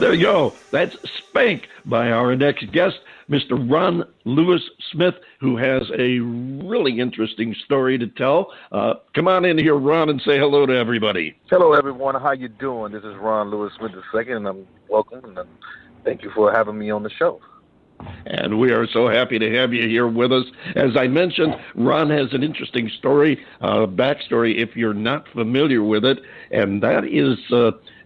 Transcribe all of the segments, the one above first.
there you go. That's Spank by our next guest, Mr. Ron Lewis Smith, who has a really interesting story to tell. Come on in here, Ron, and say hello to everybody. Hello, everyone. How you doing? This is Ron Lewis Smith II, and I'm welcome, and thank you for having me on the show. And we are so happy to have you here with us. As I mentioned, Ron has an interesting story, backstory, if you're not familiar with it, and that is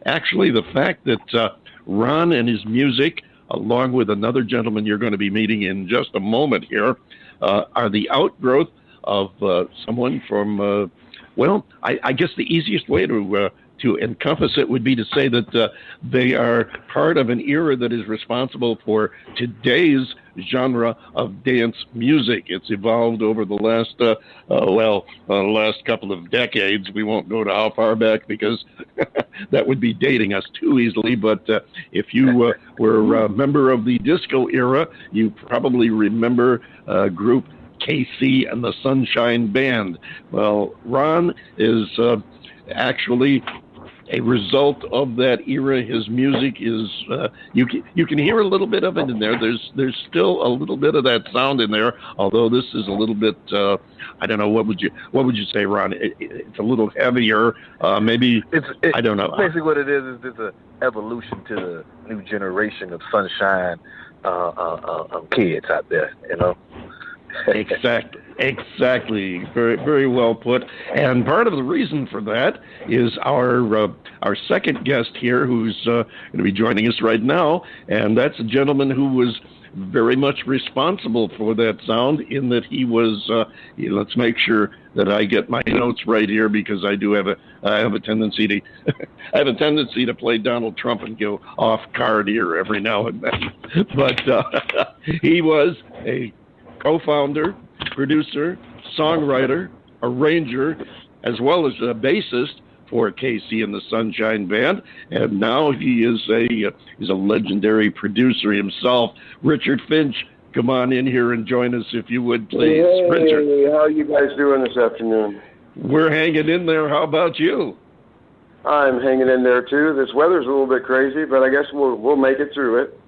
actually the fact that Ron and his music, along with another gentleman you're going to be meeting in just a moment here, are the outgrowth of someone from, I guess the easiest way to encompass it would be to say that they are part of an era that is responsible for today's genre of dance music. It's evolved over the last, last couple of decades. We won't go to how far back because that would be dating us too easily. But if you were a member of the disco era, you probably remember group KC and the Sunshine Band. Well, Ron is actually a result of that era. His music is you can hear a little bit of it in there. There's still a little bit of that sound in there, although this is a little bit I don't know, what would you say, Ron? It's a little heavier, maybe. I don't know. Basically what it is it's an evolution to the new generation of Sunshine kids out there, you know. Exactly. Very, very well put. And part of the reason for that is our second guest here, who's going to be joining us right now, and that's a gentleman who was very much responsible for that sound. In that he was. Let's make sure that I get my notes right here, because I do have a tendency to play Donald Trump and go off card here every now and then. But he was a co-founder, producer, songwriter, arranger, as well as a bassist for KC and the Sunshine Band, and now he is he's a legendary producer himself. Richard Finch, come on in here and join us if you would, please. Hey, Richard, how are you guys doing this afternoon? We're hanging in there. How about you? I'm hanging in there too. This weather's a little bit crazy, but I guess we'll make it through it.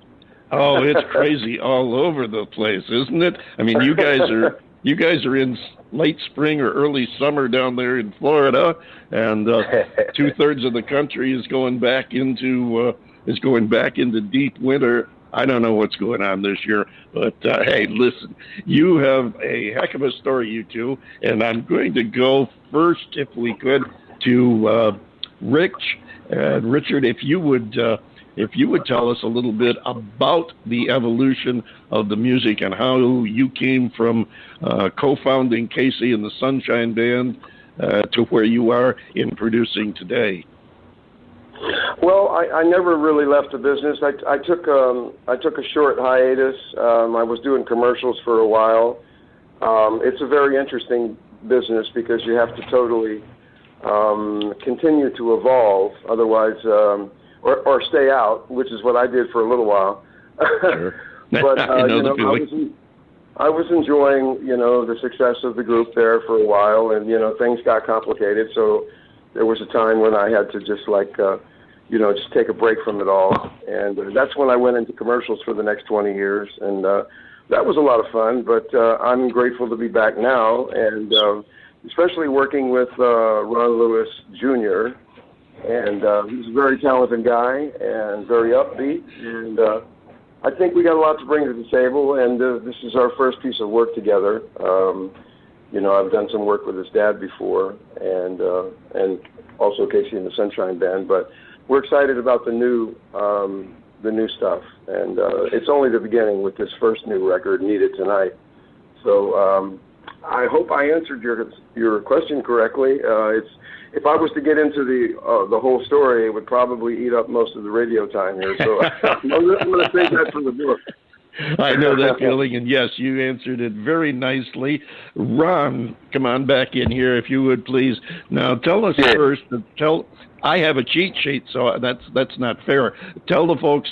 Oh, it's crazy all over the place, isn't it? I mean, you guys are in late spring or early summer down there in Florida, and 2/3 of the country is going back into deep winter. I don't know what's going on this year, but hey, listen, you have a heck of a story, you two, and I'm going to go first, if we could, to Richard, if you would tell us a little bit about the evolution of the music and how you came from co-founding KC and the Sunshine Band to where you are in producing today. Well, I never really left the business. I took a short hiatus. I was doing commercials for a while. It's a very interesting business because you have to totally continue to evolve, otherwise. Or stay out, which is what I did for a little while. Sure. But I was enjoying, the success of the group there for a while, and things got complicated. So there was a time when I had to just just take a break from it all, and that's when I went into commercials for the next 20 years, and that was a lot of fun. But I'm grateful to be back now, and especially working with Ron Lewis Jr. And he's a very talented guy and very upbeat. And I think we got a lot to bring to the table. And this is our first piece of work together. I've done some work with his dad before, and also Casey and the Sunshine Band. But we're excited about the new stuff. And it's only the beginning with this first new record, Need It Tonight. So I hope I answered your question correctly. If I was to get into the whole story, it would probably eat up most of the radio time here. So I'm going to save that for the book. I know that feeling, and yes, you answered it very nicely. Ron, come on back in here, if you would, please. Now, tell us first. I have a cheat sheet, so that's not fair. Tell the folks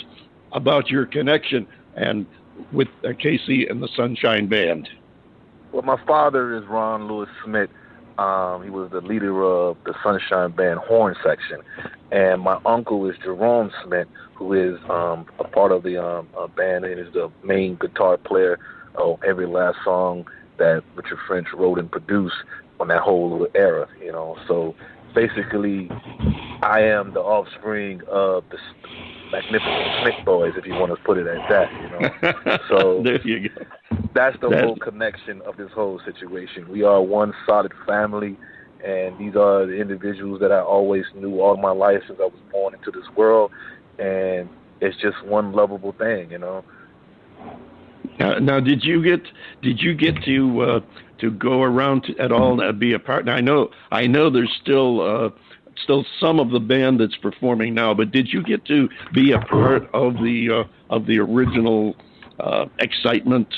about your connection and with KC and the Sunshine Band. Well, my father is Ron Lewis Smith, He was the leader of the Sunshine Band horn section. And my uncle is Jerome Smith, who is a part of the band and is the main guitar player of every last song that Richard Finch wrote and produced on that whole little era, you know. So basically, I am the offspring of the Magnificent Smith Boys, if you want to put it at that, you know. So there you go. That's the whole connection of this whole situation. We are one solid family, and these are the individuals that I always knew all my life since I was born into this world, and it's just one lovable thing, you know. Now, did you get to go around at all and be a part? I know there's still some of the band that's performing now, but did you get to be a part of the original excitement?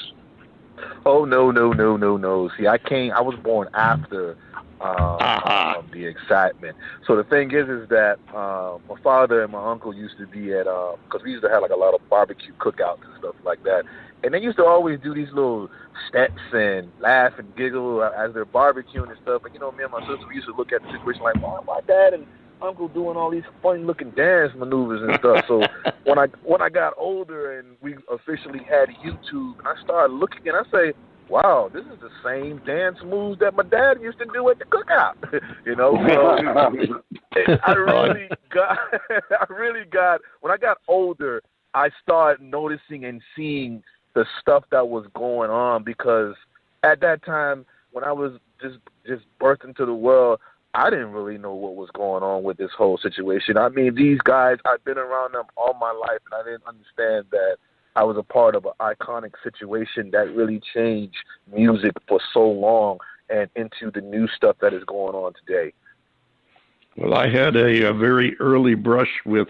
Oh no! See, I was born after the excitement. So the thing is that my father and my uncle used to be at because we used to have like a lot of barbecue cookouts and stuff like that, and they used to always do these little steps and laugh and giggle as they're barbecuing and stuff. And you know, me and my sister, we used to look at the situation like, why dad and uncle doing all these funny looking dance maneuvers and stuff. So when I got older and we officially had YouTube, and I started looking and I say, wow, this is the same dance moves that my dad used to do at the cookout. You know, so I really got when I got older, I started noticing and seeing the stuff that was going on, because at that time when I was just birthed into the world, I didn't really know what was going on with this whole situation. I mean, these guys, I've been around them all my life, and I didn't understand that I was a part of an iconic situation that really changed music for so long and into the new stuff that is going on today. Well, I had a very early brush with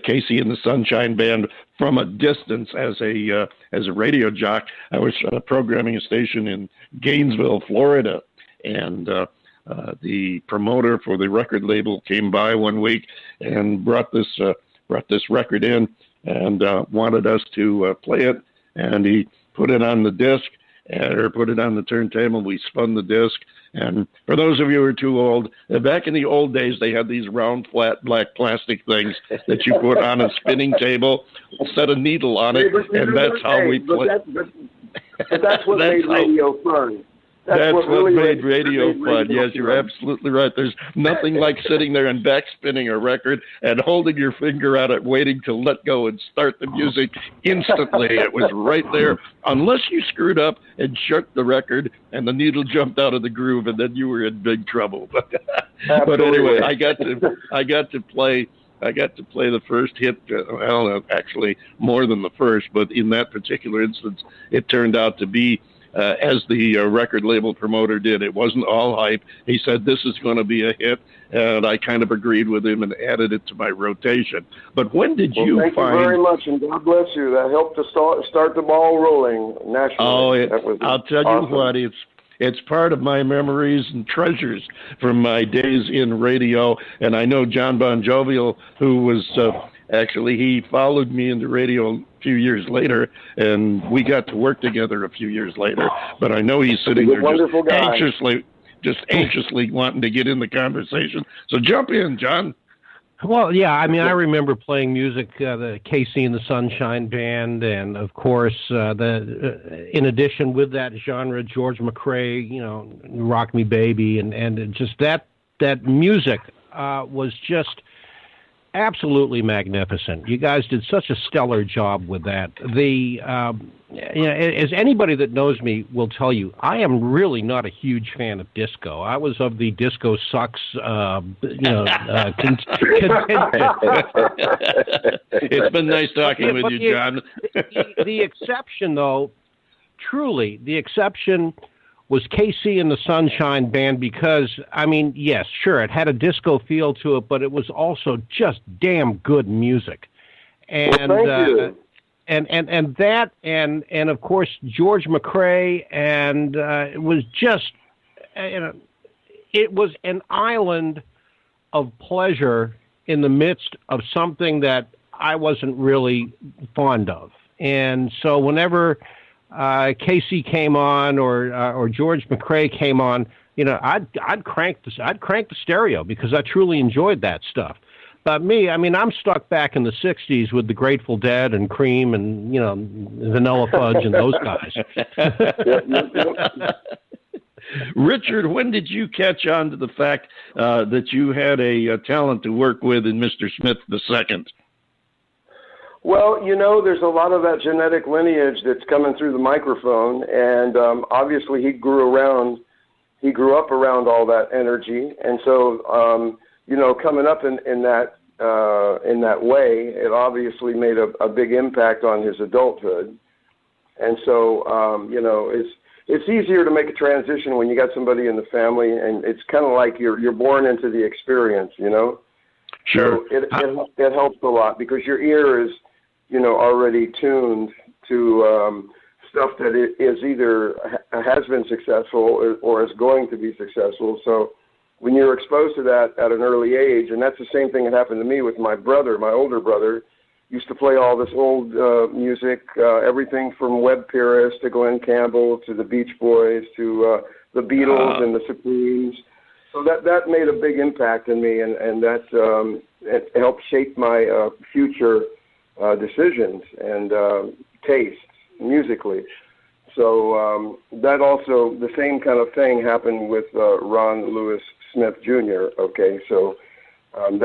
Casey and the Sunshine Band from a distance as a radio jock. I was programming a station in Gainesville, Florida, and the promoter for the record label came by one week and brought this record in and wanted us to play it. And he put it on the disc, or put it on the turntable. We spun the disc. And for those of you who are too old, back in the old days, they had these round, flat, black plastic things that you put on a spinning table, set a needle on it, and that's how we play. But that's what made radio fun. That's what made radio fun. Yes, you're absolutely right. There's nothing like sitting there and backspinning a record and holding your finger on it, waiting to let go and start the music instantly. It was right there, unless you screwed up and shook the record and the needle jumped out of the groove, and then you were in big trouble. But anyway, I got to play the first hit. Well, actually, more than the first, but in that particular instance, it turned out to be. As the record label promoter did. It wasn't all hype. He said, this is going to be a hit, and I kind of agreed with him and added it to my rotation. But when did you thank find... you very much, and God bless you. That helped to start the ball rolling nationally. I'll tell you what, it's part of my memories and treasures from my days in radio, and I know John Bon Jovial, who was... Actually, he followed me into radio a few years later, and we got to work together a few years later. But I know he's sitting there just anxiously wanting to get in the conversation. So jump in, John. Well, yeah, I mean, I remember playing music, the Casey and the Sunshine Band, and of course, in addition with that genre, George McCrae, you know, Rock Me Baby, and just that music was just absolutely magnificent. You guys did such a stellar job with that. As anybody that knows me will tell you, I am really not a huge fan of disco. I was of the disco sucks, It's been nice talking with you, John. The exception, though, truly, the exception was Casey and the Sunshine Band, because, I mean, yes, sure, it had a disco feel to it, but it was also just damn good music. And thank you. And that, and of course, George McCrae, and it was just, it was an island of pleasure in the midst of something that I wasn't really fond of. And so whenever Casey came on or George McCrae came on, I'd crank the stereo because I truly enjoyed that stuff. But me, I mean, I'm stuck back in the '60s with the Grateful Dead and Cream and Vanilla Fudge and those guys. Richard, when did you catch on to the fact that you had a talent to work with in Mr. Smith II? Well, there's a lot of that genetic lineage that's coming through the microphone, and obviously he grew up around all that energy, and so coming up in that way, it obviously made a big impact on his adulthood, and so it's easier to make a transition when you got somebody in the family, and it's kind of like you're born into the experience, Sure. So it helps a lot because your ear is already tuned to stuff that is either has been successful or is going to be successful. So when you're exposed to that at an early age, and that's the same thing that happened to me with my brother, my older brother, used to play all this old music, everything from Webb Pierce to Glenn Campbell to the Beach Boys to the Beatles and the Supremes. So that made a big impact in me, and that it helped shape my future decisions and tastes musically. So that also, the same kind of thing happened with Ron Lewis Smith Jr., okay? So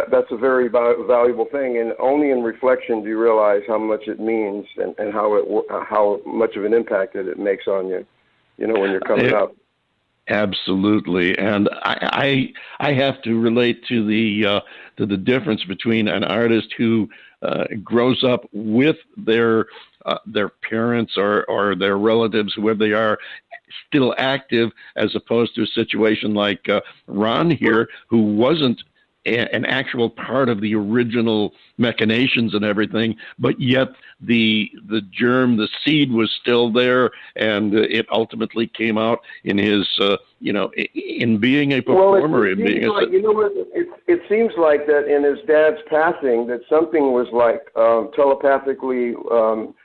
that's a very valuable thing, and only in reflection do you realize how much it means and how much of an impact it makes on you, when you're coming up. Absolutely, and I have to relate to the difference between an artist who grows up with their parents or their relatives, whoever they are, still active, as opposed to a situation like Ron here, who wasn't an actual part of the original machinations and everything, but yet the germ, the seed was still there, and it ultimately came out in his, in being a performer. It seems like that in his dad's passing, that something was like telepathically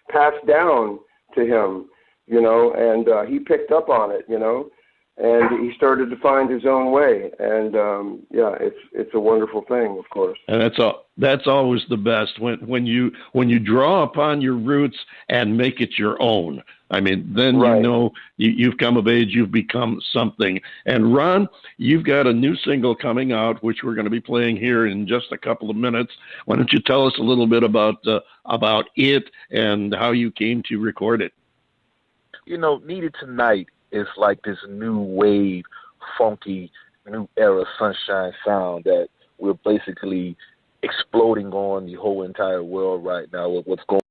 passed down to him, and he picked up on it, and he started to find his own way, and it's a wonderful thing, of course. And that's always the best when you draw upon your roots and make it your own. I mean, then right. You've come of age, you've become something. And Ron, you've got a new single coming out, which we're going to be playing here in just a couple of minutes. Why don't you tell us a little bit about it and how you came to record it? Needed Tonight is like this new wave, funky, new era sunshine sound that we're basically exploding on the whole entire world right now with what's going